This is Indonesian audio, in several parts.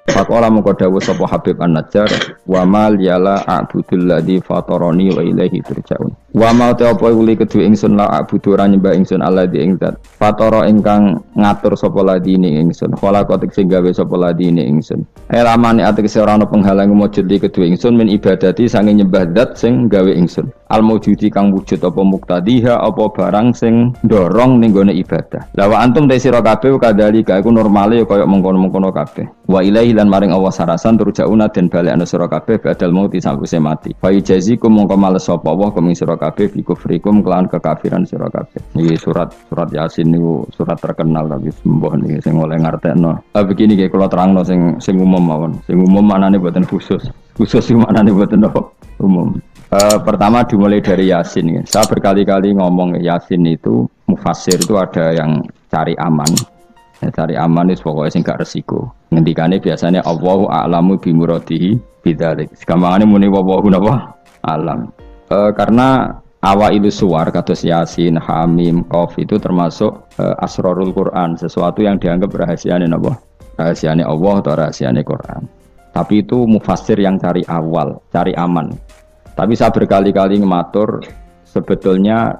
Faqala mengko dawuh sapa Habib An-Najjar wa mal yala a'budul ladzi fatarani wa ilaihi turja'un. Wa ma ta apa uli kedue ingsun la a'budu ra nyembah ingsun alladzi ing zat. Fatara ingkang ngatur sapa ladine ingsun. Khalaqatik sing gawe sapa ladine ingsun. Elamane ategese ora ana penghalang mujud li kedue ingsun min ibadati sange nyembah zat sing gawe ingsun. Al mujudi kang wujud apa muktadiha apa barang sing ndorong ning gone ibadah. La wa antum te sira kabeh kadhalika iku normale kaya mengkono-mengkono kabeh. Wa ilaihi lan maring Allah sarasan turjauna den balekna sira kabeh badal mauti sakwise mati. Fa yajazikum mongko males sapa Allah kum sira kabeh bi kufrikum kelawan kekafiran sira kabeh. Iki surat Yasin niku surat terkenal tapi sembuh niki sing oleh ngartekno. Begini nggih kula terangno sing umum mawon. Sing umum maknane boten khusus. Khusus sing maknane boten apa? Umum. Pertama dimulai dari Yasin ya. Saya berkali-kali ngomong Yasin itu mufassir itu ada yang cari aman. Ya, cari aman itu pokoknya sing gak resiko. Ngendikane biasanya Allahu a'lamu bi muradihi bidzalik. Gampangane muni wallahu napa alam. Karena awailu suwar kados Yasin, Hamim, Qaf itu termasuk asrarul Quran, sesuatu yang dianggap rahasiane napa? Rahasiane Allah atau rahasiane Quran. Tapi itu mufassir yang cari awal, cari aman. Tapi saya berkali-kali ngematur sebetulnya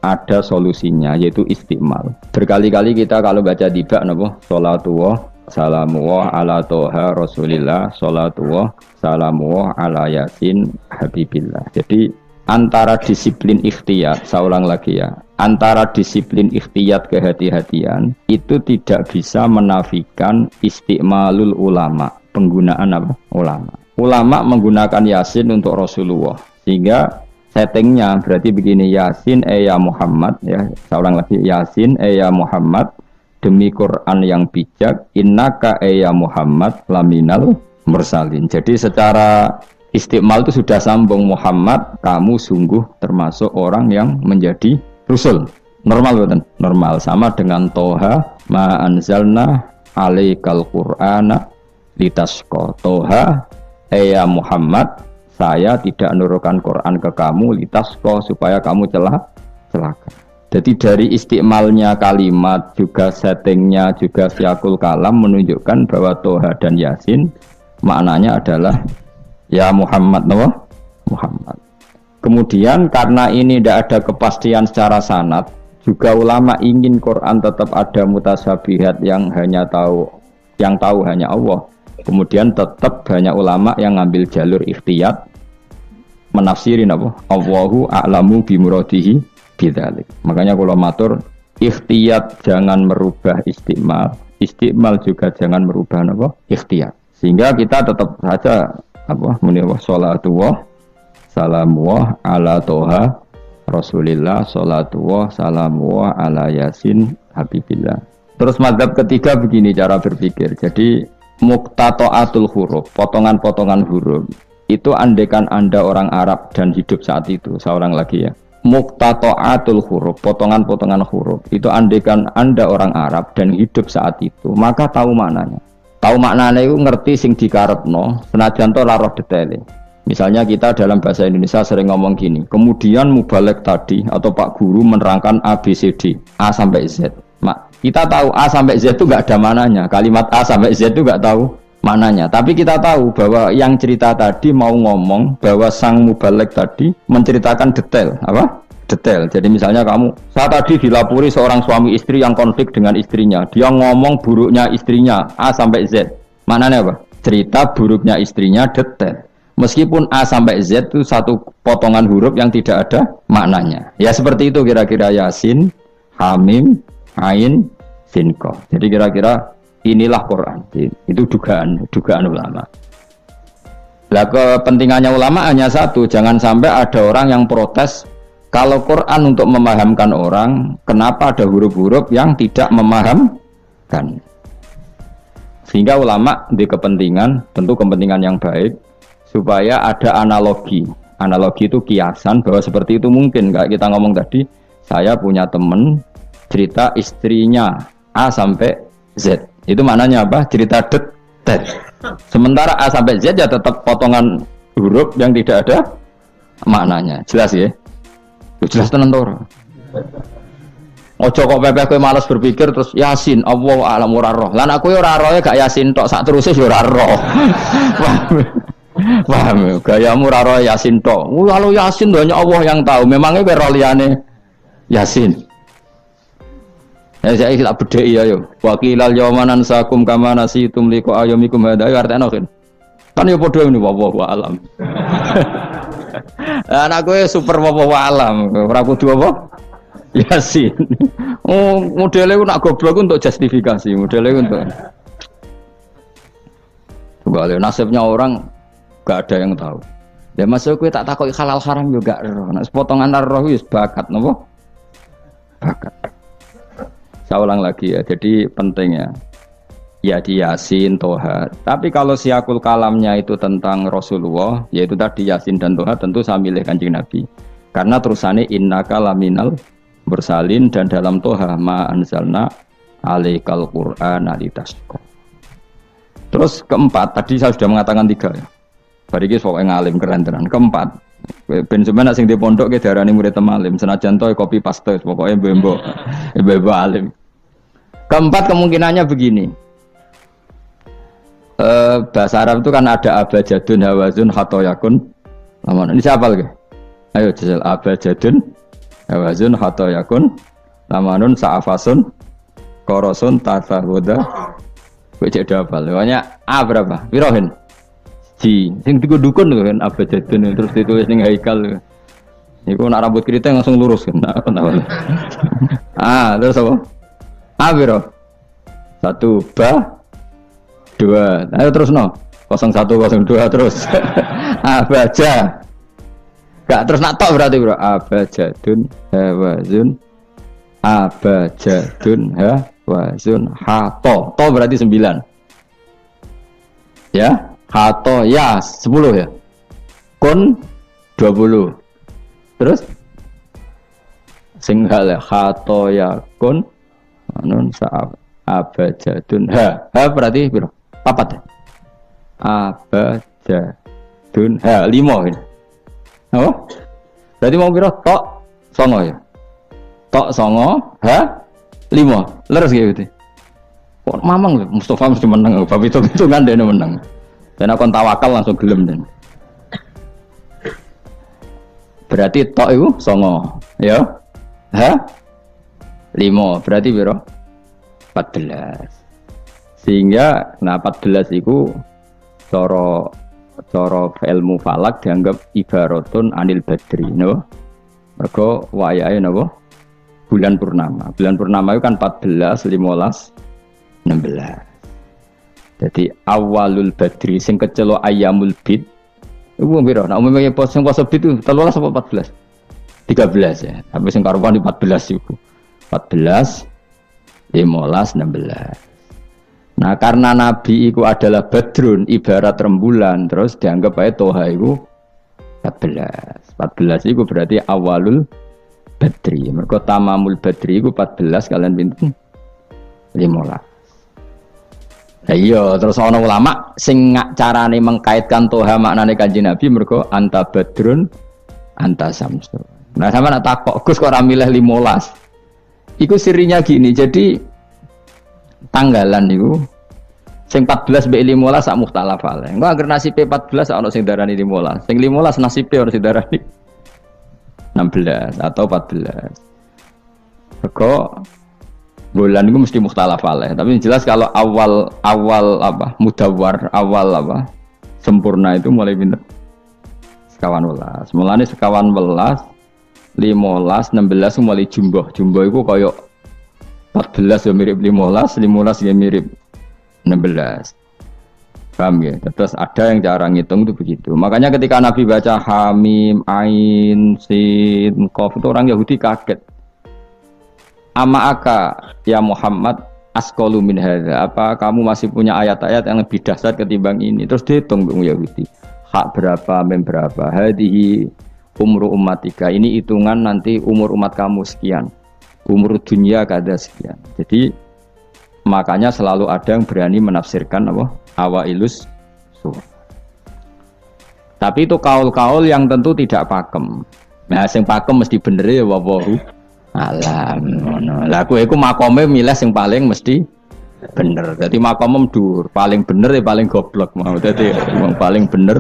ada solusinya yaitu istiqmal. Berkali-kali kita kalau baca tiba napa sholatullah salamullah ala toha rasulillah sholatullah salamullah ala yasin habibillah. Jadi antara disiplin ikhtiyat, saya ulang lagi ya, antara disiplin ikhtiyat kehati-hatian itu tidak bisa menafikan istiqmalul ulama, penggunaan apa? Ulama. Ulama menggunakan Yasin untuk Rasulullah, sehingga settingnya berarti begini, Yasin ya Muhammad ya, saya ulang lagi, Yasin ya Muhammad demi Quran yang bijak, innaka ya Muhammad laminal mursalin. Jadi secara istiqmal itu sudah sambung, Muhammad kamu sungguh termasuk orang yang menjadi Rasul. Normal betul, normal sama dengan Toha ma anzalna alaikal Qur'ana litasqa. Toha ya Muhammad, saya tidak menurunkan Quran ke kamu litasqa supaya kamu celaka. Jadi dari istiqmalnya kalimat juga settingnya juga siakul kalam menunjukkan bahwa Toha dan Yasin maknanya adalah ya Muhammad, Muhammad. Kemudian karena ini tidak ada kepastian secara sanad, juga ulama ingin Quran tetap ada mutasabihat yang tahu hanya Allah. Kemudian tetap banyak ulama yang ngambil jalur ikhtiyat menafsirin apa? Allahu a'lamu bi muradihi bidzalik. Makanya kalau matur ikhtiyat jangan merubah istiqmal, istiqmal juga jangan merubah apa? Ikhtiyat. Sehingga kita tetap saja apa? Muni sholatullah salamullah ala toha rasulillah sholatullah salamullah ala yasin habibillah. Terus mazhab ketiga begini cara berpikir. Jadi muqtata'atul huruf, potongan-potongan huruf itu andekan Anda orang Arab dan hidup saat itu, seorang lagi ya, muqtata'atul huruf, potongan-potongan huruf itu andekan Anda orang Arab dan hidup saat itu, maka tahu maknanya. Tahu maknanya itu ngerti sing dikarepno senajan to lara detaile. Misalnya kita dalam bahasa Indonesia sering ngomong gini, kemudian mubalek tadi atau Pak Guru menerangkan A, B, C, D, A sampai Z. Kita tahu A sampai Z itu nggak ada mananya. Kalimat A sampai Z itu nggak tahu mananya. Tapi kita tahu bahwa yang cerita tadi mau ngomong bahwa sang mubalek tadi menceritakan detail. Apa? Detail. Jadi misalnya saya tadi dilapori seorang suami istri yang konflik dengan istrinya. Dia ngomong buruknya istrinya A sampai Z. Mananya apa? Cerita buruknya istrinya detail. Meskipun A sampai Z itu satu potongan huruf yang tidak ada maknanya. Ya seperti itu kira-kira Yasin, Hamim, Ain, Sin, Qaf. Jadi kira-kira inilah Quran. Itu dugaan ulama. Lah kepentingannya ulama hanya satu, jangan sampai ada orang yang protes kalau Quran untuk memahamkan orang, kenapa ada huruf-huruf yang tidak memahamkan? Sehingga ulama di kepentingan, tentu kepentingan yang baik, supaya ada analogi. Analogi itu kiasan bahwa seperti itu mungkin. Kayak kita ngomong tadi, saya punya teman cerita istrinya A sampai Z. Itu maknanya apa? Cerita detail. Sementara A sampai Z ya tetap potongan huruf yang tidak ada maknanya. Jelas ya? Jelas tenan to. Ojo kok pepeh kowe males berpikir terus Yasin Allah alam ora roh. Lan aku ora roh gak Yasin tok sak teruse yo ora roh. Paham, gayamu ora roh Yasin tok. Kalau Yasin hanya Allah yang tahu. Memangnya kowe roh liyane Yasin. Ya saya tak bedheki ayo. Waqilal yawmanan sakum kama nasitum liqa ayyamikum hadza artene kan yo padha ngene wallahu alam. Anak gue super wallahu alam. Ora kudu apa? Yasin. Oh, modelnya nak goblok untuk justifikasi, modelnya untuk. Kembali nasibnya orang gak ada yang tahu. Ya masuk gue tak takoki halal haram juga roh. Nek potongan roh wis bakat napa? Bakat. Saya ulang lagi ya. Jadi pentingnya ya di Yasin, Toha. Tapi kalau siakul kalamnya itu tentang Rasulullah, yaitu tadi Yasin dan Toha, tentu saya milih Kanjeng Nabi. Karena terusannya innaka laminal mursalin dan dalam Toha ma anzalna alaikal Qur'ana litasqa. Terus keempat, tadi saya sudah mengatakan 3 ya. Bariki pokoknya ngalim keren tenan. Keempat, ben sampeyan sing di pondok ke darani murid temalim, senajan to copy paste pokoknya mbok alim. Keempat kemungkinannya begini. Bahasa Arab itu kan ada abajadun hawazun khatoyakun. Lamun ini siapa lagi? Ayo jajal abajadun hawazun khatoyakun lamanun sa'afasun korosun tatahuda. Kowe cek hafal. Pokoknya A berapa? Pirohin? Ji, sing dikudukun kan abajadun terus ditulis ning haikal. Niku nak rambut keriting langsung lurus kan. Terus apa? A piro? 1 ba 2. Ayo terus no. 0102 terus. Abaja. Gak terus nak tok berarti bro. Abajadun hawazun abajadun hawazun hato. To berarti 9. Ya, hato ya 10 ya. Kun 20. Terus singhal ya hato ya kun anun sa'ab abajadun berarti berapa? 4 ya? Abajadun 5 ini. Apa? Berarti mau berapa? Tok songo ya? Tok songo 5 leres gitu. Kok mamang lho Mustafa mesti menang. Bab itu kan dia menang. Dan aku tawakal langsung gelem dan. Berarti tok itu songo ya? 5 berarti berapa? 14. Sehingga 14 itu cara ilmu falak dianggap ibaratun anil badri no. Mergo wayahe napa? Bulan purnama. Bulan purnama itu kan 14, 15, 16. Jadi awalul badri sing kecelo ayamul bid. Iku piro? Nek umumnya poso bid itu 13 apa 14? 13 ya. Tapi sing karuan di 14 iku. 14 15, 16. Nah karena Nabi itu adalah badrun ibarat rembulan terus dianggap aja Toha itu 14. 14 itu berarti awalul badri. Mereka tamamul badri itu 14 kalian pinten 15. Iya terus ana ulama sing carane mengkaitkan Toha maknane Kanjeng Nabi mereka anta badrun anta samsun. Nah sama nak takok Gus kok ora milih 15. Iku sirinya gini, jadi tanggalan itu sing 14 mbek 15 sak mukhtalaf ale. Engko anggere nasibe 14 ana sing darani 15. Sing 15 nasibe ana sing darani 16 atau 14. Mergo bulan itu mesti mukhtalaf ale. Tapi jelas kalau awal apa? Mudawwar, awal apa? Sempurna itu mulai pinter. Sekawan welas. Mulane sekawan welas 15, 16 mulai jumbo. Jumbo itu koyo 14 ya mirip 15, 15 ya mirip 16. Paham ya? Terus ada yang cara ngitung itu begitu. Makanya ketika Nabi baca Hamim, Ain, Sin, Qaf itu orang Yahudi kaget. Ama'aka ya Muhammad asqalu min hadza. Apa kamu masih punya ayat-ayat yang lebih dahsyat ketimbang ini? Terus dihitung Bung Yahudi. Hak berapa, mem berapa? Hadihi umur umatika, ini hitungan nanti umur umat kamu sekian, umur dunia kada sekian. Jadi makanya selalu ada yang berani menafsirkan apa awailus surah. Tapi itu kaul-kaul yang tentu tidak pakem. Nah, yang pakem mesti bener ya wallahu alam ngono. Lah kowe iku makome milih sing paling mesti bener. Dadi makomem dhuwur, paling bener ya paling goblok mau. Dadi wong paling bener.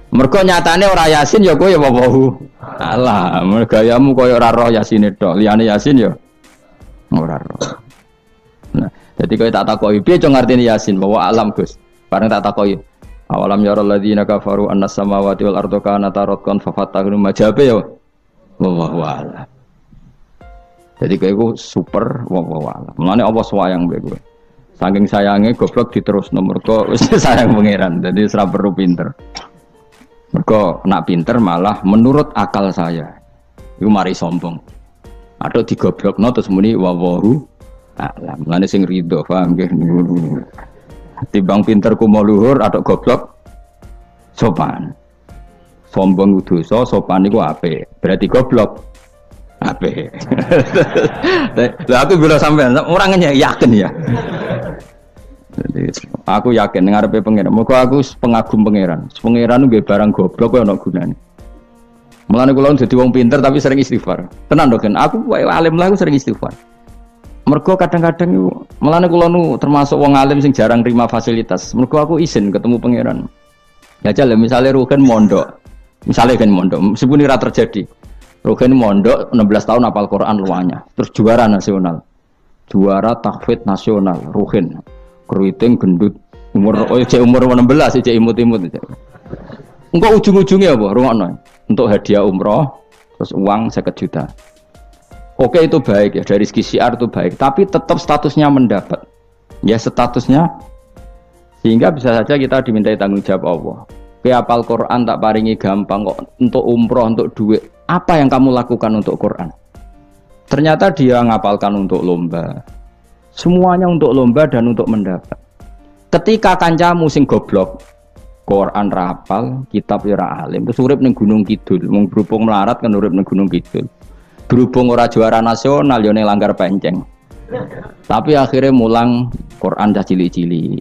Mergo nyatane ora Yasin ya kowe ya wawahu. Alah, gayamu koyo ora roh Yasine tok. Liyane Yasin ya ora roh. Nah, dadi kowe tak takoki piye cung artine Yasin bahwa alam Gus. Bareng tak takoki awalam ya alladzina kafaru annas samawati wal ardu kanata ratqan fafatahnu majabe ya. Wallahu a'lam. Jadi kowe super wallahu a'lam. Mulane apa swayang mbek kowe. Saking sayange goblok diterusno mergo wis sayang pangeran. Dadi ora perlu pinter. Mergo nak pinter malah menurut akal saya. Iku mari sombong. Atau digoblokno terus muni wallahu a'lam. Mulane sing rido paham nggih. Timbang pinterku mau luhur atau goblok sopan. Sombong dosa, sopan iku apik. Berarti goblok apik. Lah aku bilang sampean orangnya yakin ya. Jadi aku yakin ngarepe pangeran. Muga aku pengagum pangeran. Pangeran nggih barang goblok kok ana gunane. Mulane kula dadi wong pinter tapi sering istighfar. Tenan lho kan. Aku alim lah aku sering istighfar. Mergo kadang-kadang iku mulane kula nu termasuk wong alim sing jarang terima fasilitas. Mergo aku izin ketemu pangeran. Ya jale misale Rugen mondok. Misale kan mondok, meskipun ora terjadi. Rugen mondok 16 tahun hafal Quran luanya. Terus juara nasional. Juara tahfidz nasional Rugen. Keriting gendut umur umur 16 cek imut-imut cek. Engko ujung-ujungnya apa? Rungokno. Untuk hadiah umroh terus uang 50 juta. Oke itu baik ya, dari segi syiar itu baik, tapi tetap statusnya mendapat. Ya statusnya sehingga bisa saja kita dimintai tanggung jawab Allah. Ke hafal Quran tak paringi gampang kok untuk umroh, untuk duit. Apa yang kamu lakukan untuk Quran? Ternyata dia ngapalkan untuk lomba. Semuanya untuk lomba dan untuk mendapat. Ketika kancamu sing goblok, Quran rapal, kitab ora alim, terus urip ning Gunung Kidul, mung berhubung melarat kan urip ning Gunung Kidul. Berhubung ora juara nasional yo ning Langgar Penceng. Tapi akhirnya mulang Quran dah cili-cili.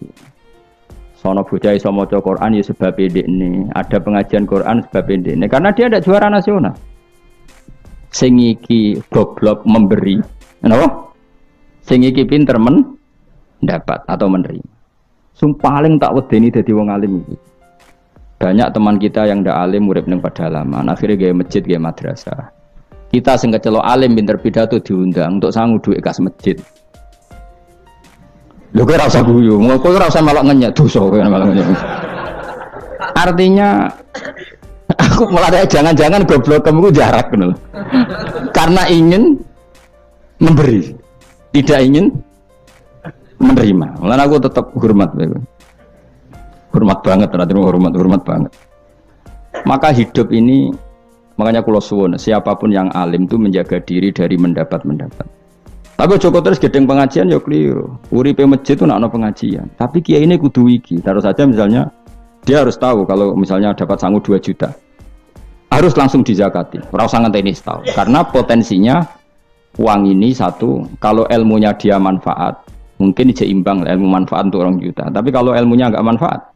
Sono bocah iso maca Quran ya sebab ndekne, ada pengajian Quran sebab ndekne karena dia ada juara nasional. Sing iki goblok memberi. Napa? Sing iki pinter mendapat atau menerima. Sing paling tak wedeni dadi wong alim iki. Banyak teman kita yang ndak alim urip ning pedalaman, akhirnya gawe masjid, gawe madrasah. Kita sing kecelok alim pinter pidato diundang untuk sangu duit kas masjid. Lho kowe ora usah guyu, kowe ora usah malah ngenyek dosa kowe malah ngenyek. Artinya aku malah jangan-jangan goblok kamu jarak ngono. Karena ingin memberi, tidak ingin menerima. Mulane aku tetap hormat kowe. Hormat banget, hormat banget. Maka hidup ini, makanya kula suwun, siapapun yang alim itu menjaga diri dari mendapat. Tapi Joko terus gedeng pengajian ya keliru. Uripe masjid itu nak pengajian. Tapi kiai ini kudu iki. Taruh saja misalnya dia harus tahu kalau misalnya dapat sangu 2 juta. Harus langsung dizakati. Ora usah ngenteni setahun. Karena potensinya uang ini satu, kalau ilmunya dia manfaat, mungkin seimbang ilmu manfaat untuk 2 juta. Tapi kalau ilmunya enggak manfaat,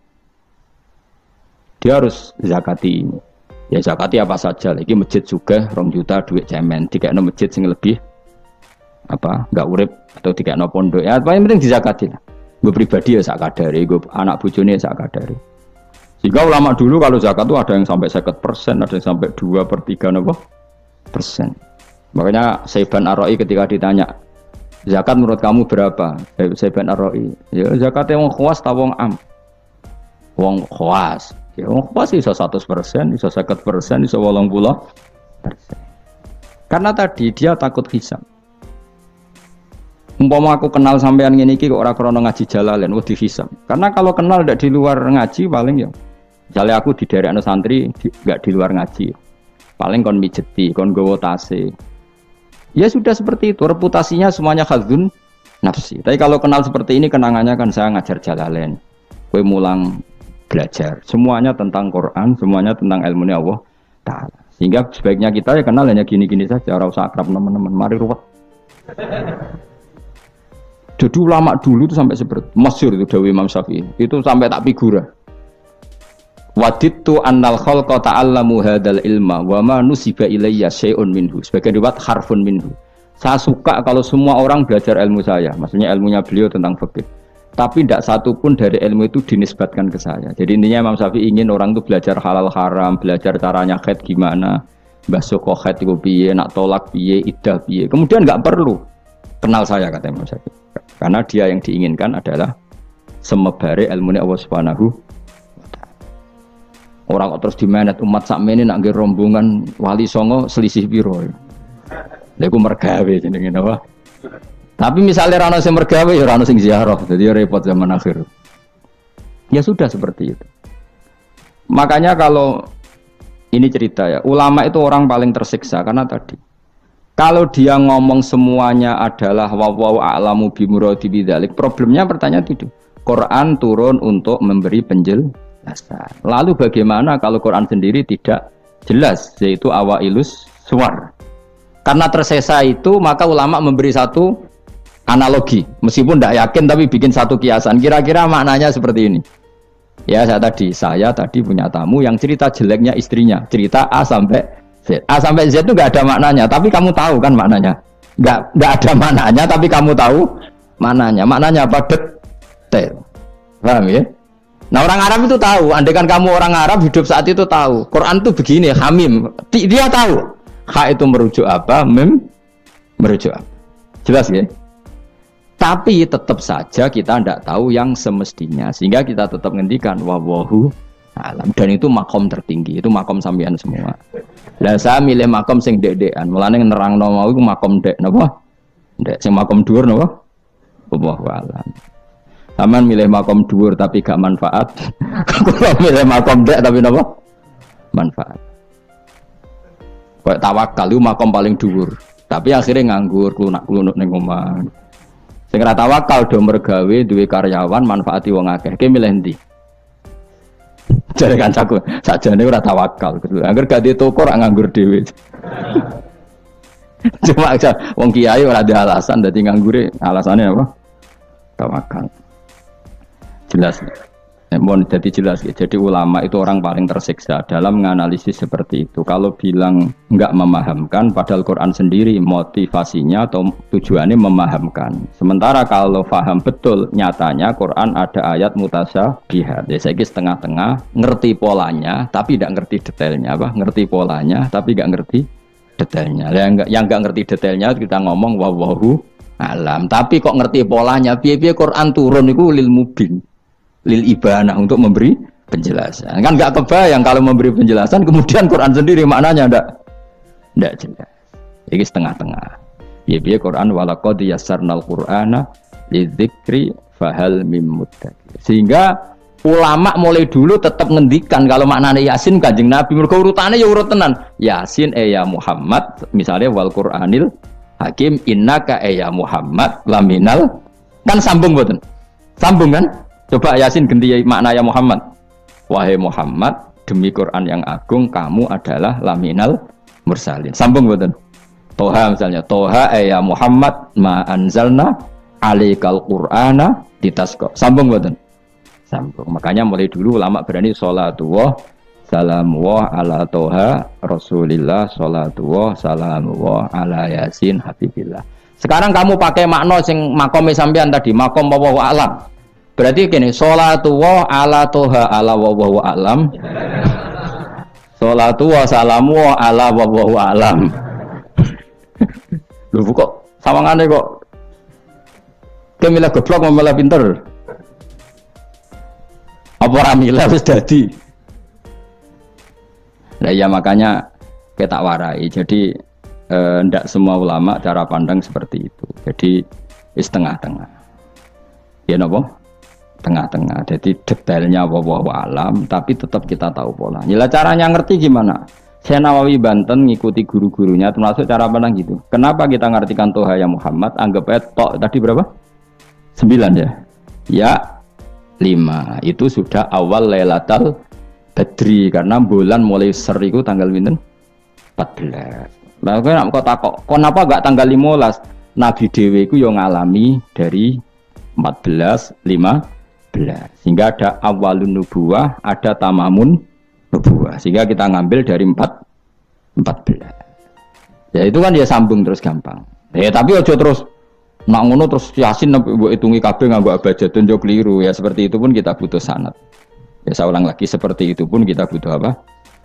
dia harus zakati. Ya zakati apa saja. Lagi masjid juga 2 juta duit cemen. Dikekno masjid sing lebih apa enggak urip atau dikekno pondok. Ya paling penting dizakati lah. Gue pribadi ya sak kadare, gue anak bojone sak kadare. Sehingga ulama dulu kalau zakat itu ada yang sampai 50%, ada yang sampai 2/3%. Makanya Saiban Ar-Ra'i ketika ditanya, zakat menurut kamu berapa? Saiban Ar-Ra'i, ya zakatnya wong khawas ta wong am? Wong khawas. Ya wong khawas iso 100%, iso 50%, iso 80%. Karena tadi dia takut hisab. Umpama aku kenal sampean ngene iki kok ora krana ngaji Jalalain wedi hisab. Karena kalau kenal ndak di luar ngaji paling ya misalnya aku di daerah santri nggak di luar ngaji. Paling kon mijeti, kon gowo tase. Ya sudah seperti itu, reputasinya semuanya khadzun nafsi. Tapi kalau kenal seperti ini kenangannya kan saya ngajar Jalalain. Kowe mulang belajar. Semuanya tentang Quran, semuanya tentang ilmunya Allah Ta'ala. Sehingga sebaiknya kita ya kenal hanya gini-gini saja, ora usah akrab teman-teman. Mari ruwet. Jadi ulama dulu itu sampai seperti masyhur itu Dawi Imam Syafi'i itu sampai tak figura. Wadittu annal khalqa ta'allamu hadzal ilma wa ma nusiba ilayya syai'un minhu. Sebagian riwayat harfun minhu. Saya suka kalau semua orang belajar ilmu saya, maksudnya ilmunya beliau tentang fikih. Tapi tidak satu pun dari ilmu itu dinisbatkan ke saya. Jadi intinya Imam Syafi'i ingin orang itu belajar halal haram, belajar caranya haid gimana, basuh kok haid itu piye, nak tolak piye, iddah piye. Kemudian nggak perlu kenal saya, kata Imam Syafi'i. Karena dia yang diinginkan adalah semebare ilmu Allah Subhanahu. Orang kok terus dimenet umat sakmene nak nggih rombongan wali songo selisih piro. Lha iku mergawe jenenge napa? Tapi misalnya rano sing mergawe ya rano sing ziarah, jadi repot zaman akhir. Ya sudah seperti itu. Makanya kalau ini cerita ya, ulama itu orang paling tersiksa karena tadi kalau dia ngomong semuanya adalah wallahu a'lamu bimuradi bidzalik, problemnya pertanyaan itu. Quran turun untuk memberi penjelasan. Lalu bagaimana kalau Quran sendiri tidak jelas, yaitu awailus suwar. Karena tersesa itu maka ulama memberi satu analogi, meskipun tidak yakin tapi bikin satu kiasan. Kira-kira maknanya seperti ini. Ya saya tadi punya tamu yang cerita jeleknya istrinya, cerita A sampai Z. A sampai Z itu nggak ada maknanya, tapi kamu tahu kan maknanya. Nggak ada maknanya, tapi kamu tahu maknanya. Maknanya apa? Detail. Paham ya? Nah orang Arab itu tahu. Andaikan kamu orang Arab hidup saat itu tahu. Quran itu begini, hamim. Dia tahu. Ha itu merujuk apa? Mim merujuk apa? Jelas ya? Tapi tetap saja kita tidak tahu yang semestinya, sehingga kita tetap ngendikan wallahu alam, dan itu makom tertinggi, itu makom sampean semua. Lah saya milih makom sing dek-dekan, mulane nerangno mau iku makom dek napa? Dek sing makom dhuwur napa? Wallahu alam. Sampean milih makom dhuwur tapi gak manfaat. Kula milih makom dek tapi napa? Manfaat. Kayak tawakal itu makom paling dhuwur, tapi akhirnya nganggur, klunak-klunuk ning omah. Sing ora tawakal do mergawe duwe karyawan manfaati wong akeh. Ki milih ndi? Jare kancaku, sakjane ora tawakal. Angger gak di toko ora nganggur dhewe. Cuma aja wong kiai ora ada alasan dadi nganggure, alasane apa? Tawakal. Jelas. Mohon jadi jelas ya. Jadi ulama itu orang paling tersiksa dalam menganalisis seperti itu. Kalau bilang enggak memahamkan, padahal Quran sendiri motivasinya atau tujuannya memahamkan. Sementara kalau paham betul, nyatanya Quran ada ayat mutasyabihat. Ya saya setengah-tengah, ngerti polanya, tapi tidak ngerti detailnya. Apa? Ngerti polanya, tapi tidak ngerti detailnya. Yang enggak ngerti detailnya kita ngomong wallahu alam. Tapi kok ngerti polanya? Piye-piye Quran turun itu lil mubin. Lil ibanah untuk memberi penjelasan. Kan enggak kebayang kalau memberi penjelasan kemudian Quran sendiri maknanya enggak jelas. Ini setengah-tengah. Ya Quran walaqad yassarnal Qur'ana lidzikri fahal mim muddakir. Sehingga ulama mulai dulu tetap ngendikan kalau maknanya Yasin Kanjeng Nabi, mergo urutane ya urut tenan. Yasin ya Muhammad, misalnya wal Qur'anil Hakim innaka ya Muhammad laminal, kan sambung mboten? Sambung kan? Coba Yasin ganti makna ya Muhammad. Wahai Muhammad, demi Quran yang agung, kamu adalah laminal mursalin. Sambung betul. Toha misalnya, Toha ya Muhammad ma anzalna alaikal Qur'ana ditasqa. Sambung betul. Sambung. Makanya mulai dulu ulama berani sholatullah salamullah ala Toha Rasulillah sholatullah salamullah ala Yasin Habibillah. Sekarang kamu pakai makna sing makome sampean tadi, makom wallahu a'lam. Berarti gini, sholatullah ala Toha ala wallahu a'lam. Sholatullah salamu ala wallahu a'lam. Lho kok sawangane kok kemilah goblok malah pinter. Apa ora milah wis dadi. Nah ya makanya kita warai. Jadi ndak semua ulama cara pandang seperti itu. Jadi setengah-tengah. Ya napa? Tengah-tengah. Jadi detailnya wallahu alam, tapi tetap kita tahu pola. Nila caranya ngerti gimana? Saya Nawawi Banten ngikuti guru-gurunya, termasuk cara pandang gitu. Kenapa kita ngartikan Toha ya Muhammad? Anggap aja tok tadi berapa? 9 ya. Ya 5. Itu sudah awal Lailatul Badri karena bulan mulai seriku tanggal pinten? 14. Lah kok takok, kenapa enggak tanggal 15? Nabi dhewe iku yo ngalami dari 14 15 Sehingga ada awalun nubuwah, ada tamamun nubuwah. Sehingga kita ngambil dari 14. Ya itu kan ya sambung terus gampang. Ya tapi aja terus nak ngono terus Yasin mbok hitungi kabeh nganggo abjadun yo keliru. Ya seperti itu pun kita butuh sanad. Ya saya ulang lagi, seperti itu pun kita butuh apa?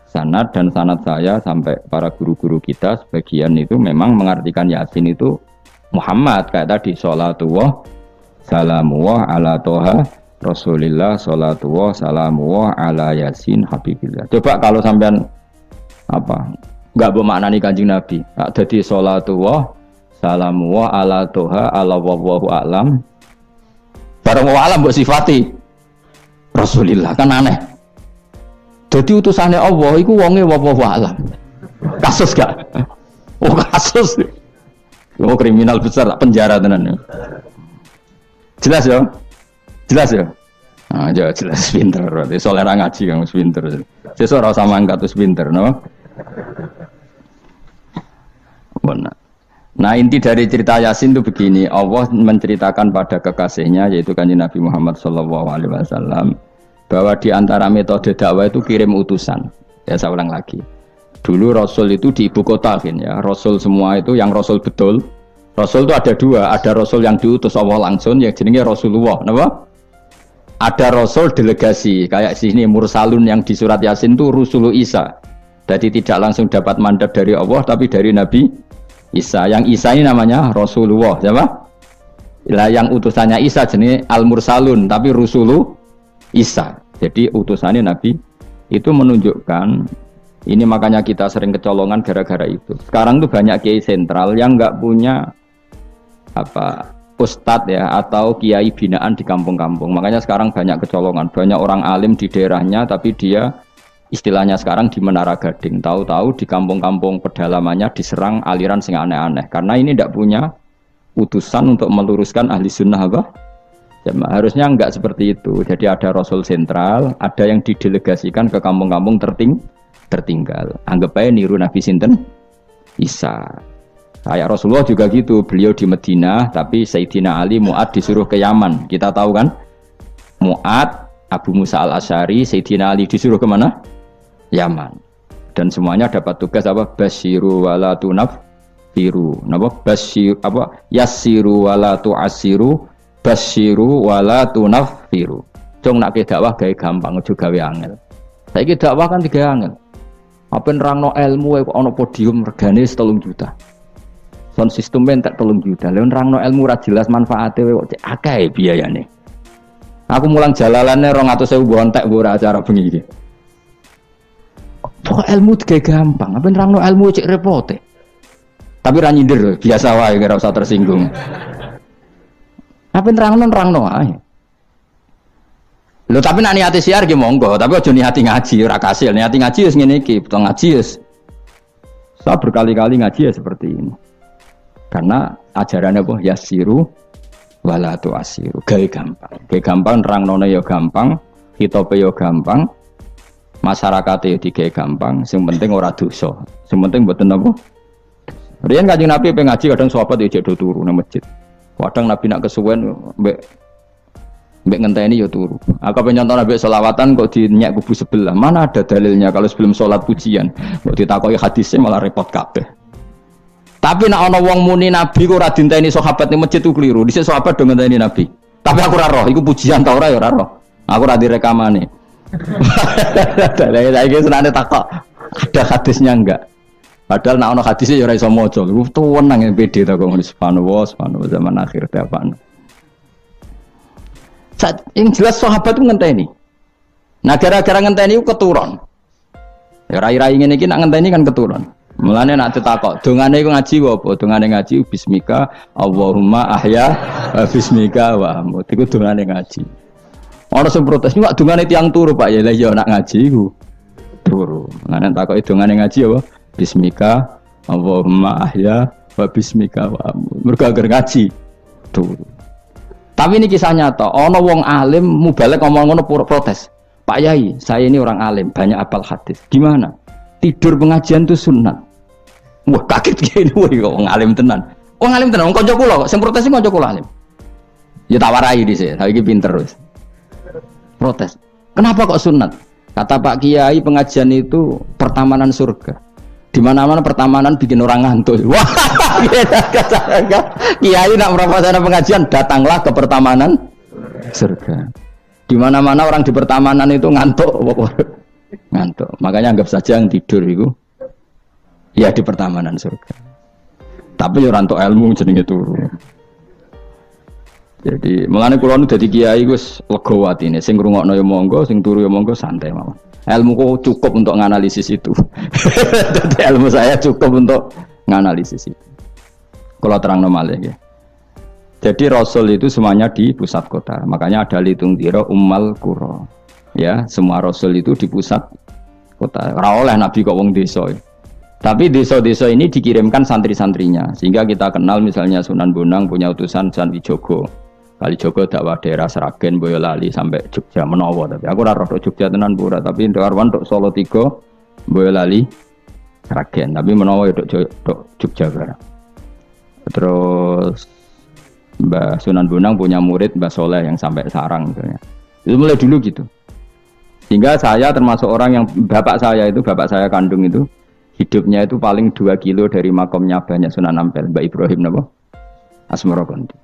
Sanad. Dan sanad saya sampai para guru-guru kita sebagian itu memang mengartikan Yasin itu Muhammad, kayak tadi sholatullah salamullah ala toha Rasulillah, sholatullah salamullah ala Yasin Habibillah. Coba kalau sampean apa enggak bermaknani Kanjeng Nabi, jadi sholatullah salamullah ala toha ala wallahu a'lam bareng wa alam mbok sifati Rasulillah, kan aneh. Jadi utusannya Allah iku wonge wallahu a'lam. Kasus gak? Oh kasus. Oh kriminal besar, penjara tenan. Jelas ya? Jelas ya? Nah, jelas pinter. Berarti soleh ngaji kamu pinter. Sesuk ora sama angkat terus pinter, no? Benar. Nah, inti dari cerita Yasin itu begini, Allah menceritakan pada kekasihnya yaitu Kanjeng Nabi Muhammad SAW bahwa di antara metode dakwah itu kirim utusan. Ya saya ulang lagi. Dulu Rasul itu di ibu kota kan ya. Rasul semua itu yang Rasul betul. Rasul itu ada dua, ada Rasul yang diutus Allah langsung yang jenenge Rasulullah, napa? Ada Rasul delegasi, kayak sini Mursalun yang di surat Yasin itu Rusulu Isa. Jadi tidak langsung dapat mandat dari Allah tapi dari Nabi Isa. Yang Isa ini namanya Rasulullah, siapa? Lah yang utusannya Isa jenenge Al-Mursalun tapi Rusulu Isa. Jadi utusannya Nabi itu menunjukkan. Ini makanya kita sering kecolongan gara-gara itu. Sekarang tuh banyak kiai sentral yang nggak punya apa ustadz ya atau kiai binaan di kampung-kampung. Makanya sekarang banyak kecolongan, banyak orang alim di daerahnya tapi dia istilahnya sekarang di Menara Gading. Tahu-tahu di kampung-kampung pedalamannya diserang aliran sing aneh-aneh. Karena ini tidak punya utusan untuk meluruskan ahli sunnah apa? Jamaah. Harusnya enggak seperti itu. Jadi ada Rasul sentral, ada yang didelegasikan ke kampung-kampung tertinggal. Anggap aja niru Nabi sinten Isa. Kayak Rasulullah juga gitu, beliau di Madinah tapi Sayyidina Ali Mu'ad disuruh ke Yaman. Kita tahu kan? Mu'ad, Abu Musa al-Asy'ari, Sayyidina Ali disuruh kemana? Yaman. Dan semuanya dapat tugas apa? Basyiru wala tunaffiru. Napa? Basyir apa? Yassiru wala tu'assiru, basyiru wala tunaffiru. Jong nak dakwah gawe gampang aja gawe angel. Saiki dakwah kan digawe angel. Apa nerangno ilmu kok ana podium regane 3 juta. Sound system entek 3 juta. Lha nerangno ilmu ora jelas manfaate kok cek akeh biayane. Aku mulang jalalane 200.000 bontek ora acara bengi iki. Kok ilmu digawe gampang, apa nerangno ilmu cek repote. Tapi ra nyindir biasa wae ora usah tersinggung. Apa nerangno ae. Lho tapi nek niati siar ki monggo, tapi aja niati ngaji ora kasil. Niati ngaji wis ngene iki, betul ngaji wis. Saya berkali-kali ngaji ya seperti ini. Karena ajarannya apa? Yasiru wala tu'asiru. Gawe gampang. Gawe gampang nerangnone ya gampang, hitope ya gampang. Masyarakate digawe gampang, sing penting ora dosa. Sing penting mboten apa? Riyen Kanjeng Nabi pengen ngaji kadang sahabat ya jek turu nang masjid. Kadang Nabi nak kesuwen mbek ngenteni ya turu. Aku pengen nyontoh Nabi selawatan kok dinyak kubu sebelah. Mana ada dalilnya kalau sebelum sholat pujian? Kok ditakoki hadisnya malah repot kabeh. Tapi nek ana wong muni Nabi kok ora dinteni sahabat ning masjid itu keliru. Dhisik sahabat do ngenteni Nabi. Tapi aku ora roh, iku pujian ta ora ya ora roh. Aku ora direkamane. Lah saiki senane takok. Ada hadisnya enggak? Padahal nek ana hadisnya ya ora iso maca. Iku tuwenang PD ta kok subhanallah zaman akhir ta apa. Yang jelas sahabat itu ngenteni. Nah gara-gara ngenteni itu keturun. Ya rai-rai ngene iki nak ngenteni kan keturun. Mulane nak ditakok, dongane iku ngaji apa? Dongane ngaji bismika Allahumma ahya bismika wa amut. Iku dongane ngaji. Ana sing protes, "Iki kok dongane tiyang turu, Pak." Ya lah ya nak ngaji iku turu. Mulane takoki dongane ngaji apa? Bismika Allahumma ahya wa bismika wa amut. Mergo agar ngaji turu. Tapi ini kisah nyata, ono wong alim mubalek ngomong ngono protes. Pak Yai, saya ini orang alim, banyak hafal hadis. Gimana? Tidur pengajian itu sunat. Wah, kaget gini, wah, wong alim tenan. Wong alim tenan, wong kanca kula kok, sing protes sing kanca kula alim. Ya tak warai dhisik, saiki pinter wis. Protes. Kenapa kok sunat? Kata Pak Kiai, pengajian itu pertamanan surga. Di mana-mana pertamanan bikin orang ngantuk. Wah, Kiai nak merapakan pengajian, datanglah ke pertamanan surga. Di mana-mana orang di pertamanan itu ngantuk. Ngantuk. Makanya anggap saja yang tidur itu ya di pertamanan surga. Tapi orang untuk ilmu jenenge turu. Jadi mulane kula nu dadi kiai wis lega atine, sing ngrungokno ya monggo, sing turu ya monggo, santai mawon. Ilmu kok cukup untuk menganalisis itu. Jadi ilmu saya cukup untuk menganalisis itu. Kalau terangno malih ya. Jadi Rasul itu semuanya di pusat kota. Makanya ada litung tiro ummal qura. Ya, semua Rasul itu di pusat kota. Ora oleh nabi kok wong desa. Tapi desa-desa ini dikirimkan santri-santrinya. Sehingga kita kenal misalnya Sunan Bonang punya utusan San Wijogo. Kalijogo dakwah daerah Sragen, Boyolali sampai Jogja menawa. Tapi aku ora roh Jogja tenan pura, tapi Karwan tok Solo 3, Boyolali, Sragen. Tapi menawa ya tok Jogja barang. Terus Mbah Sunan Bonang punya murid Mbah Soleh yang sampai Sarang misalnya. Itu mulai dulu gitu. Sehingga saya termasuk orang yang bapak saya kandung itu hidupnya itu paling 2 kilo dari makomnya banyak Sunan Ampel, Mbak Ibrahim napa? Asmara Konti.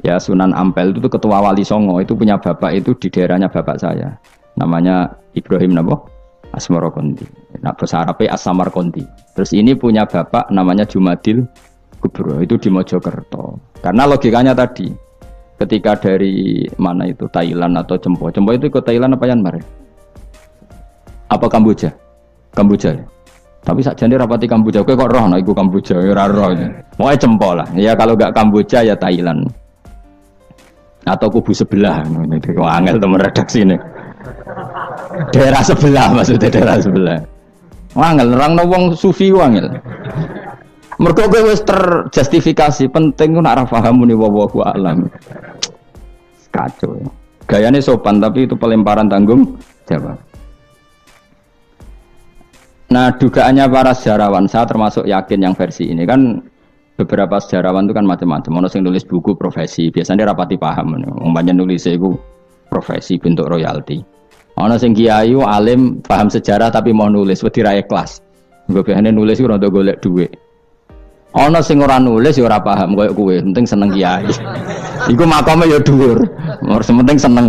Ya Sunan Ampel itu ketua Wali Songo, itu punya bapak itu di daerahnya bapak saya. Namanya Ibrahim napa? Asmara Konti. Nah, bahasa Arabnya As-Samar Konti. Terus ini punya bapak namanya Jumadil Kubro, itu di Mojokerto. Karena logikanya tadi, ketika dari mana itu Thailand atau Cempo itu ke Thailand apa Myanmar? Apa Kamboja? Kamboja ya. Tapi sakjane rapati Kamboja, kowe kok roh nek iku Kamboja ora roh. Pokoke Cempo lah. Ya kalau enggak Kamboja ya Thailand. Atau kubu sebelah ngono iki. Kok angel temen redaksi ini. Daerah sebelah maksudnya daerah sebelah. Angel nerangno wong sufi angel. Mergo kowe wis terjustifikasi, penting ku nak ra paham muni wallahu alam. Kacau. Gayane sopan tapi itu pelemparan tanggung jawab. Nah, dugaannya para sejarawan, saya termasuk yakin yang versi ini kan beberapa sejarawan itu kan macam-macam. Ono sing nulis buku profesi, biasanya rapati paham. Umpamanya nulis itu profesi bentuk royalti. Ono sing kiai alim paham sejarah tapi mau nulis wedi ra ikhlas. Nggo biasane nulis iku rada golek dhuwit. Ono sing ora nulis ya ora paham koyo kowe, penting seneng kiai. Iku makome ya dhuwur. Penting seneng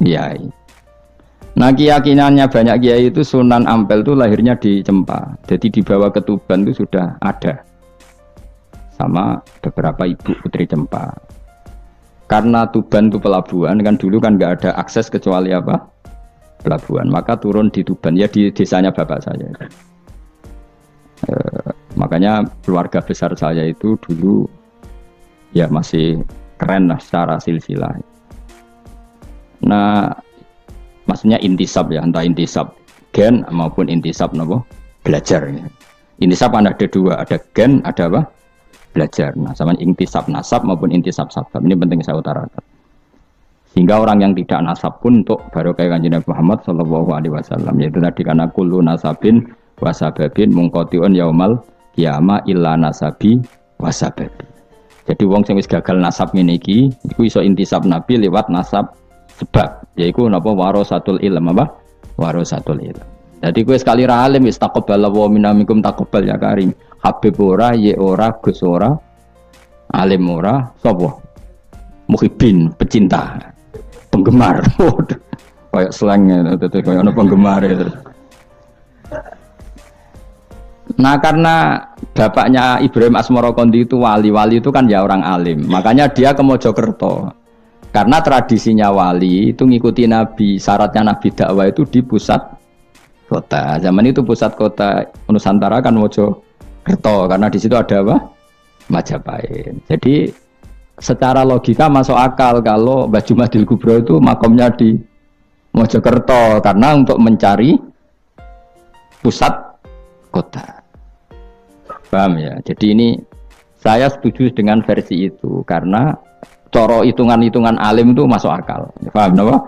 kiai. Nah keyakinannya banyak kiai itu Sunan Ampel itu lahirnya di Cempa. Jadi di bawah Ketuban itu sudah ada. Sama beberapa ibu putri Cempa. Karena Tuban itu pelabuhan, kan dulu kan nggak ada akses kecuali apa? Pelabuhan. Maka turun di Tuban, ya di desanya bapak saya. Makanya keluarga besar saya itu dulu ya masih keren lah secara silsilah. Nah, maksudnya intisab ya, entah intisab gen maupun intisab nopo belajar. Intisab ada 2, ada gen, ada apa? Belajar. Nah, sama intisab nasab maupun intisab sabab. Ini penting saya utarakan. Sehingga orang yang tidak nasab pun untuk barokah Kanjeng Nabi Muhammad sallallahu alaihi wasallam, yaitu tadi karena kullu nasabin wasababin mungqatiun yaumal qiyamah illa nasabi wasababi. Jadi wong sing wis gagal nasab ngene iki iku iso intisab Nabi lewat nasab sebab, yaitu napa warasatul ilm apa? Warasatul ilm. Jadi kowe sekali ra alim wis taqabbalallahu minamikum taqabbal ya karim. Habib ora, ye ora, Gus ora, alim ora, sapa? Muhibbin, pecinta, penggemar. Kayak slangnya, kayak ana penggemar itu. Nah karena bapaknya Ibrahim Asmara Konti itu wali-wali itu kan ya orang alim, makanya dia ke Mojokerto. Karena tradisinya wali itu ngikuti Nabi, syaratnya Nabi dakwah itu di pusat kota. Zaman itu pusat kota Nusantara kan Mojokerto, karena di situ ada apa? Majapahit. Jadi secara logika masuk akal kalau Mbah Jumadil Kubro itu makomnya di Mojokerto, karena untuk mencari pusat kota. Paham ya? Jadi ini saya setuju dengan versi itu karena coro hitungan-hitungan alim itu masuk akal. Paham napa?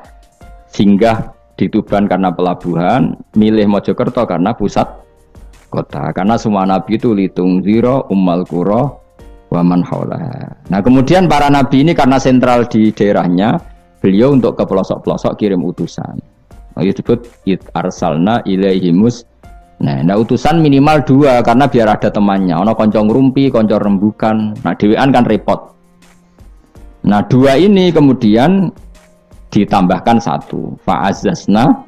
Singgah di Tuban karena pelabuhan, milih Mojokerto karena pusat kota. Karena semua nabi itu litung ziro ummal qura wa man haulaha. Nah, kemudian para nabi ini karena sentral di daerahnya, beliau untuk ke pelosok-pelosok kirim utusan. Itu disebut id arsalna ilaihimus. Nah, utusan minimal 2 karena biar ada temannya. Ono konco ngrumpi, konco rembukan. Nah, dhewean kan repot. Nah, 2 ini kemudian ditambahkan 1. Fa'azzazna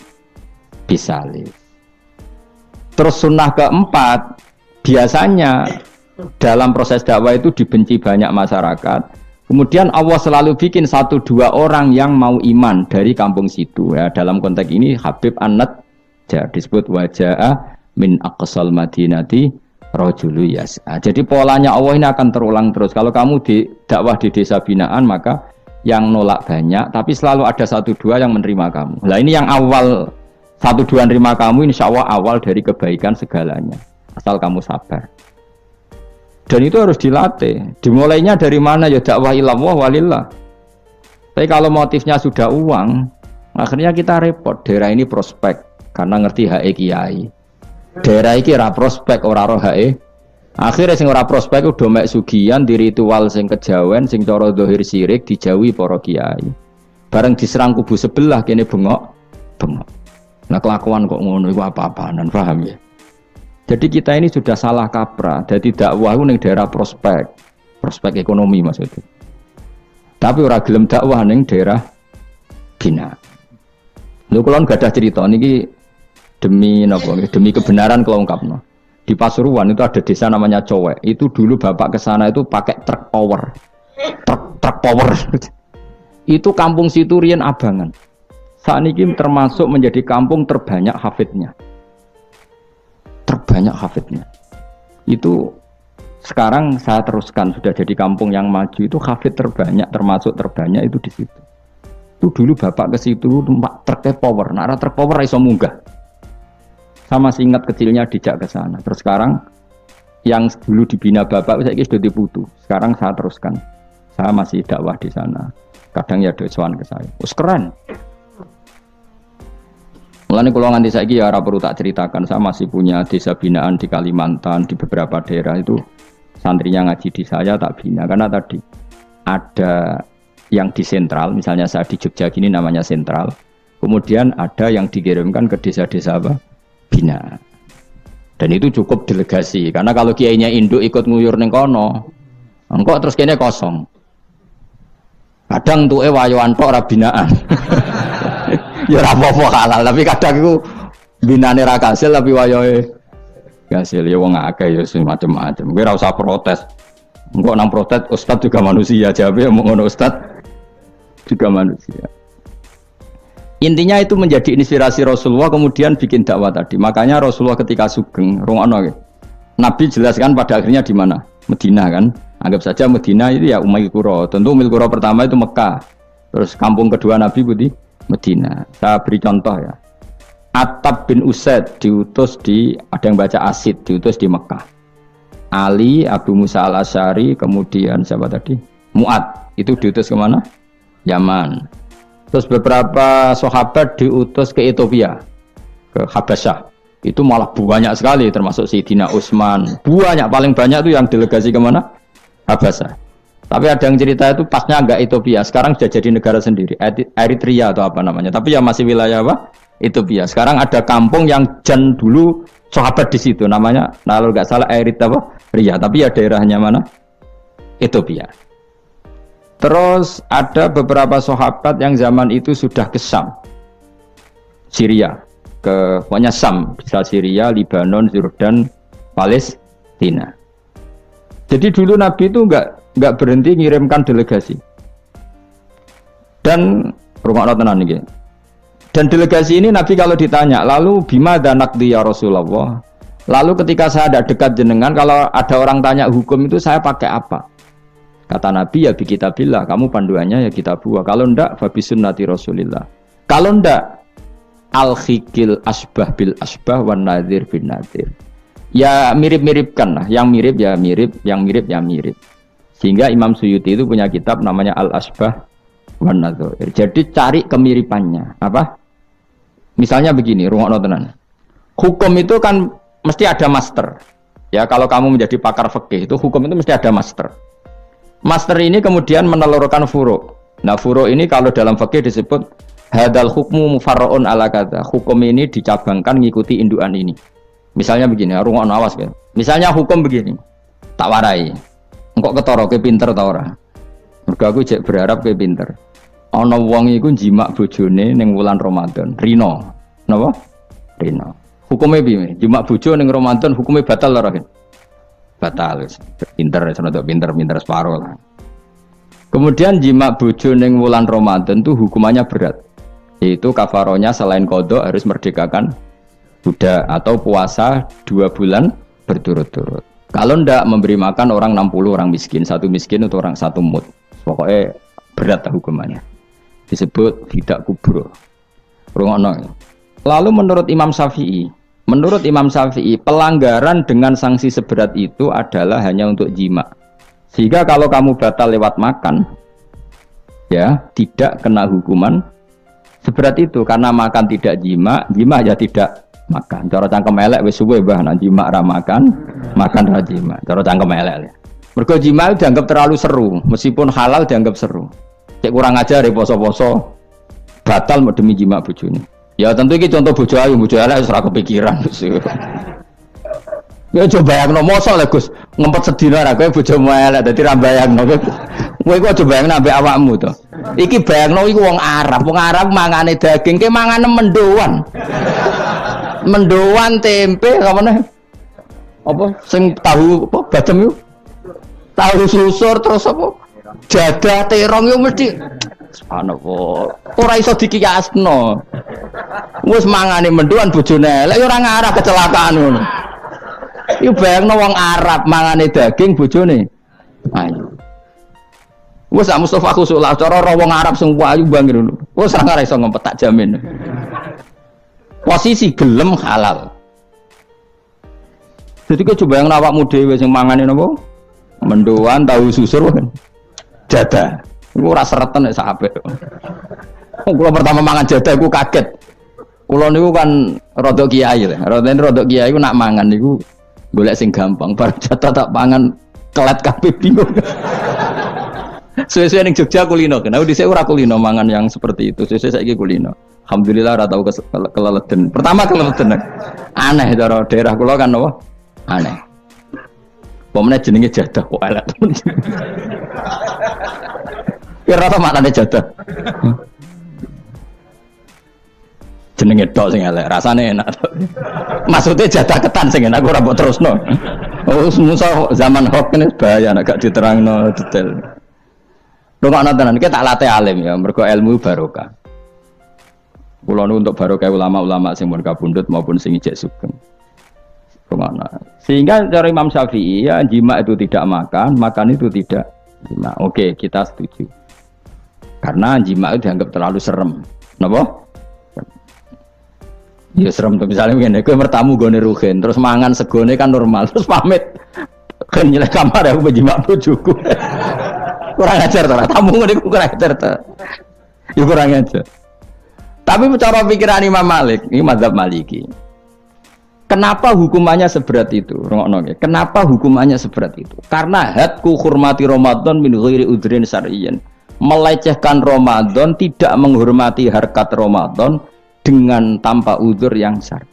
bisalih. Terus sunnah keempat, biasanya dalam proses dakwah itu dibenci banyak masyarakat. Kemudian Allah selalu bikin 1-2 orang yang mau iman dari kampung situ. Ya, dalam konteks ini Habib An-Najjar disebut wajah min aqsal madinati rajulu yas'a. Jadi polanya Allah ini akan terulang terus. Kalau kamu di dakwah di desa binaan maka yang nolak banyak, tapi selalu ada 1-2 yang menerima kamu. Nah ini yang awal 1-2 menerima kamu, insya Allah awal dari kebaikan segalanya. Asal kamu sabar. Dan itu harus dilatih. Dimulainya dari mana? Ya dakwah ilallah walillah. Tapi kalau motifnya sudah uang, akhirnya kita repot. Daerah ini prospek karena ngerti HE kiai. Daerah iki ora prospek ora roh HE. Akhirnya sing ora prospek udah mek sugihan di ritual sing kejawen sing cara zahir sirik dijauhi para kiai. Bareng diserang kubu sebelah kene bengok. Nah kelakuan kok ngono iku apa-apaan, paham ya? Jadi kita ini sudah salah kaprah. Jadi dakwah ning daerah prospek ekonomi maksudnya. Tapi ora gelem dakwah ning daerah bina. Lho kula gak ada cerita niki demi napa? Demi kebenaran kalau ungkapno. Di Pasuruan itu ada desa namanya Cowek. Itu dulu bapak ke sana itu pakai truk power. Truk power. Itu kampung situ riyen abangan. Saat ini termasuk menjadi kampung terbanyak hafidnya. Itu sekarang saya teruskan sudah jadi kampung yang maju itu hafid terbanyak termasuk terbanyak itu di situ. Itu dulu bapak ke situ truk power. Nah, truk power iso munggah. Saya masih ingat kecilnya dijak ke sana. Terus sekarang yang dulu dibina bapak saya sudah diputu. Sekarang saya teruskan. Saya masih dakwah di sana. Kadang ya doawan ke saya. Keren. Mulane kalau nganti saiki ya ora perlu tak ceritakan. Saya masih punya desa binaan di Kalimantan, di beberapa daerah itu santrinya ngaji di saya tak bina. Karena tadi ada yang di sentral, misalnya saya di Jogja gini namanya sentral. Kemudian ada yang dikirimkan ke desa-desa apa? Bina. Dan itu cukup delegasi karena kalau kiainya induk ikut nguyur ning kono engko terus kene kosong kadang tuke wayoan tok ora binaan ya ora apa-apa halal tapi kadang iku binane ra kasil tapi wayohe kasil ya wong akeh ya macam-macam kowe ora usah protes engko nang protes ustaz juga manusia jawabe ngono ustaz juga manusia. Intinya itu menjadi inspirasi Rasulullah kemudian bikin dakwah tadi. Makanya Rasulullah ketika sugeng, rungokno Nabi jelaskan pada akhirnya di mana? Madinah kan. Anggap saja Madinah itu ya Umayyah Qura. Tentu Umayyah Qura pertama itu Mekah. Terus kampung kedua Nabi Budi Madinah. Saya beri contoh ya. Attab bin Usaid diutus di ada yang baca Asid diutus di Mekah. Ali, Abu Musa al-Asy'ari, kemudian siapa tadi? Mu'ad. Itu diutus ke mana? Yaman. Terus beberapa sahabat diutus ke Ethiopia, ke Habasyah. Itu malah banyak sekali, termasuk Sayyidina Utsman. Banyak, paling banyak itu yang delegasi kemana? Habasyah. Tapi ada yang cerita itu pasnya enggak Ethiopia. Sekarang sudah jadi negara sendiri, Eritrea atau apa namanya. Tapi ya masih wilayah apa? Ethiopia. Sekarang ada kampung yang jan dulu sahabat di situ, namanya, kalau enggak salah Eritrea. Tapi ya daerahnya mana? Ethiopia. Terus ada beberapa sahabat yang zaman itu sudah ke Syam, Syria, ke pokoknya Syam, bisa Syria, Libanon, Yordan, Palestina. Jadi dulu Nabi itu enggak berhenti ngirimkan delegasi. Dan rumah tenan iki. Dan delegasi ini Nabi kalau ditanya, lalu bima danakdi ya Rasulullah. Lalu ketika saya ada dekat jenengan, kalau ada orang tanya hukum itu saya pakai apa? Kata Nabi ya bi kitabillah, kamu panduannya ya kitabullah. Kalau ndak fa bi sunnati Rasulillah. Kalau ndak al-khikil asbah bil asbah wan nadhir bin nadhir. Ya mirip-miripkan lah, yang mirip ya mirip, yang mirip ya mirip. Sehingga Imam Suyuti itu punya kitab namanya Al-Asbah wan Nadhir. Jadi cari kemiripannya. Apa? Misalnya begini, rungokno tenan. Hukum itu kan mesti ada master. Ya kalau kamu menjadi pakar fikih itu hukum itu mesti ada master. Master ini kemudian menelurkan furu. Nah furu' ini kalau dalam fikih disebut hadal hukmu mufarra'un ala kata. Hukum ini dicabangkan ngikuti indukan ini. Misalnya begini, rungokno awas ya. Misalnya hukum begini. Tak warai. Engkok ketara kowe pinter ta ora? Mergo aku jek berharap kowe pinter. Ana wong iku jimak bojone ning wulan Ramadan, rino. Napa? Rino. Hukume piye? Jimak bojo ning Ramadan hukume batal ora? Batal. Pinter senadok pinter separo lah. Kemudian jimak bojo ning wulan Ramadan tuh hukumannya berat. Yaitu kafaronya selain qada harus merdekakan budak atau puasa 2 bulan berturut-turut. Kalau ndak memberi makan orang 60 orang miskin, satu miskin untuk orang satu mud. Pokoknya berat hukumannya. Disebut tidak kubro. Rungono. Lalu menurut Imam Syafi'i, pelanggaran dengan sanksi seberat itu adalah hanya untuk jima. Sehingga kalau kamu batal lewat makan, ya tidak kena hukuman seberat itu karena makan tidak jima ya tidak makan. Cara cangkem elek wis suwe mbah nang jima ra makan ra jima. Cara cangkem elek. Mergo jima dianggap terlalu seru, meskipun halal dianggap seru. Cek kurang ajar ya poso-poso batal demi jima bojone. Ya tentu iki contoh bojo ayu, bojo elek wis ora kepikiran. Ya coba bayangno mosok lho Gus, ngempet sedina ra kowe bojomu elek dadi ra bayangno. Kowe kok coba bayangno ambek awakmu to. Iki bayangno iku wong Arab mangane daging, ke mangane mendoan. Mendoan tempe kamane apa sing tahu apa badem yo tahu susur terus apa jadah terong yo mesti subhanallah ora iso dikiyasno wis mangane mendoan bojone elek ora ngarah kecelakaan ngono yo bayangno wong Arab mangane daging bojone ayo wis Mustafa khusulah cara wong Arab sing ayu bangir ngono wis ora ngarah iso ngempet tak jamin. Posisi gelem halal. Jadi kau coba yang awakmu dhewe sing mangane napa? Mendoan tahu susur kan. Jadah. Iku ora seretan nek sak apik. Kula pertama mangan jadah iku kaget. Kula niku kan rada kiai lho. Rada kiai iku nak mangan niku golek sing gampang. Bar jadah tak pangan kelet kabeh bingung. Suwe-suwe ning Jogja kulino kan. Aku dhisik ora kulino mangan yang seperti itu. Suwe-suwe saiki kulino. Alhamdulillah ora tau keleleden. Pertama keleleden. Aneh cara daerah kula kan apa? Aneh. Pomene jenenge jadah kok elek temen. Kira apa maknane jadah? Jenenge tok sing elek, rasane enak. Maksudnya jadah ketan sing enak ora mbok terusno. Oh, musuh zaman hoax ini bahaya nek gak diterangno detail. Rungokno tenan, iki tak latih alim ya, mergo ilmu barokah. Kula nu untuk barokah ulama-ulama sing mun kabundut maupun sing ijek sugeng. Kemana? Sehingga cara Imam Syafi'i ya jima itu tidak makan itu tidak jima. Oke, kita setuju. Karena jima itu dianggap terlalu serem. Napa? Ya serem tuh misalnya begini, kowe mertamu gone rugen, terus mangan segone kan normal, terus pamit. Kan nyelek kamar aku menjima bojoku. Kurang ajar ta, tamu ngene kurang ajar ta. Ya kurang ajar. Tapi cara pikiran Imam Malik, ini mazhab Maliki. Kenapa hukumannya seberat itu? Kenapa hukumannya seberat itu? Karena hadku hurmati Ramadan min ghairi udhrin syar'iyyin. Melecehkan Ramadan, tidak menghormati harkat Ramadan dengan tanpa udzur yang syar'i.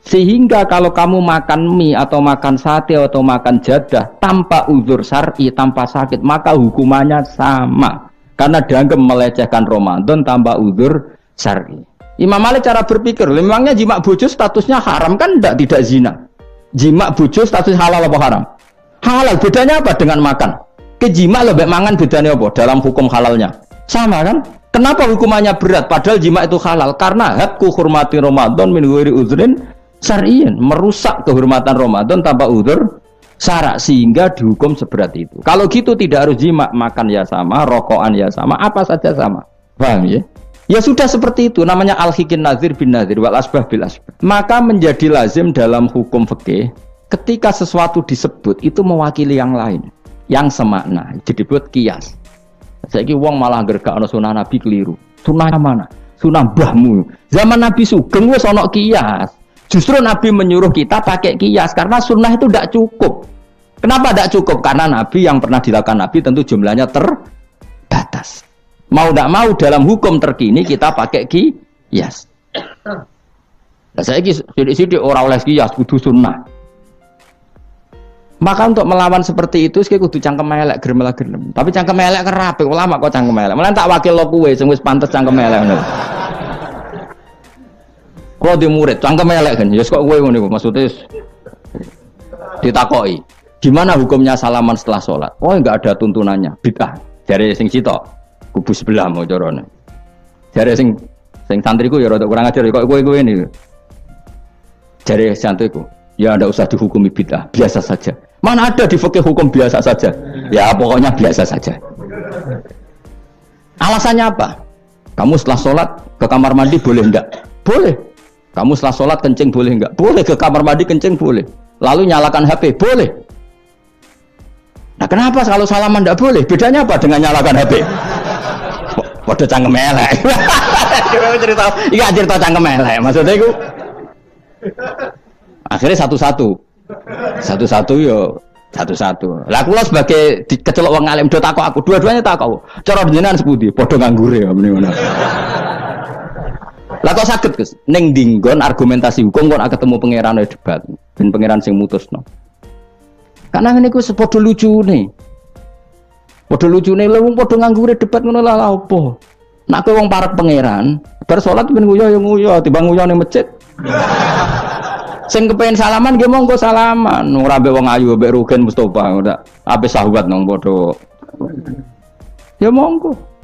Sehingga kalau kamu makan mie atau makan sate atau makan jadah tanpa udzur syar'i, tanpa sakit, maka hukumannya sama. Karena dianggap melecehkan Ramadan tanpa udzur syar'i. Imam Malik cara berpikir, memangnya jima bojo statusnya haram kan tidak zina. Jima bojo status halal apa haram? Halal, bedanya apa dengan makan? Kejima lebih mangan bedanya apa dalam hukum halalnya? Sama kan? Kenapa hukumannya berat padahal jima itu halal? Karena hadku hurmati Ramadan min ghairi udzrin syar'iyyin, merusak kehormatan Ramadan tanpa udzur syara' sehingga dihukum seberat itu. Kalau gitu tidak harus jima, makan ya sama, rokokan ya sama, apa saja sama. Paham ya? Ya sudah seperti itu, namanya al-hikin nazir bin nazir wal asbah bil asbah. Maka menjadi lazim dalam hukum fikih ketika sesuatu disebut itu mewakili yang lain, yang semakna, jadi buat kias. Saiki wong malah gergakno sunah Nabi keliru. Sunah mana? Sunah mbahmu. Zaman Nabi Sugeng wis ana kias. Justru Nabi menyuruh kita pakai kias karena sunnah itu tidak cukup. Kenapa tidak cukup? Karena Nabi yang pernah dilakukan Nabi tentu jumlahnya terbatas. Mau tidak mau dalam hukum terkini kita pakai qiyas. Nah, saya sidik-sidik orang oleh qiyas kudu sunnah. Maka untuk melawan seperti itu saya kudu cangkem elek gerem. Tapi cangkem elek kerape ulama kok cangkem elek. Malah tak wakil lo kowe sing wis pantes cangkem elek ngono. Kalau di murid cangkem elek kan ya kok kowe ngono maksudnya ditakoki. Gimana hukumnya salaman setelah sholat? Oh enggak ada tuntunannya, bid'ah. Jare sing sitok kubu sebelah mau carane. Jare sing santriku ya rada kurang ajar kok kowe ini. Jare santriku, ya enggak usah dihukumi bid'ah, biasa saja. Mana ada di fikih hukum biasa saja? Ya pokoknya biasa saja. Alasannya apa? Kamu setelah sholat ke kamar mandi boleh enggak? Boleh. Kamu setelah sholat kencing boleh enggak? Boleh. Ke kamar mandi kencing boleh. Lalu nyalakan HP boleh. Nah kenapa kalau salaman enggak boleh? Bedanya apa dengan nyalakan HP? Waduh cangkem elek. Iya cerita cangkem elek. Maksudnya itu akhirnya satu-satu yo satu-satu. Lah kula sebagai kecelok wong alim do takok aku, dua-duanya takok. Cara jenengan sepundi? Padha nganggure ya mrene ngono. Lah kok saged Gus ning dinggon argumentasi hukum kok ketemu pangeran debat, ben pangeran sing mutusno. Karena niku sepadha lucune. Padha lucune lha wong padha nganggure debat ngono lah apa. Nek kowe wong parek pangeran, bar salat ben nguyo ya nguyo, timbang nguyo ning masjid. Sing kepengin salaman nggih monggo salaman. Ora mbek wong ayu mbek Rugen Mustofa ora. Ape sahabat nang padha. Ya monggo.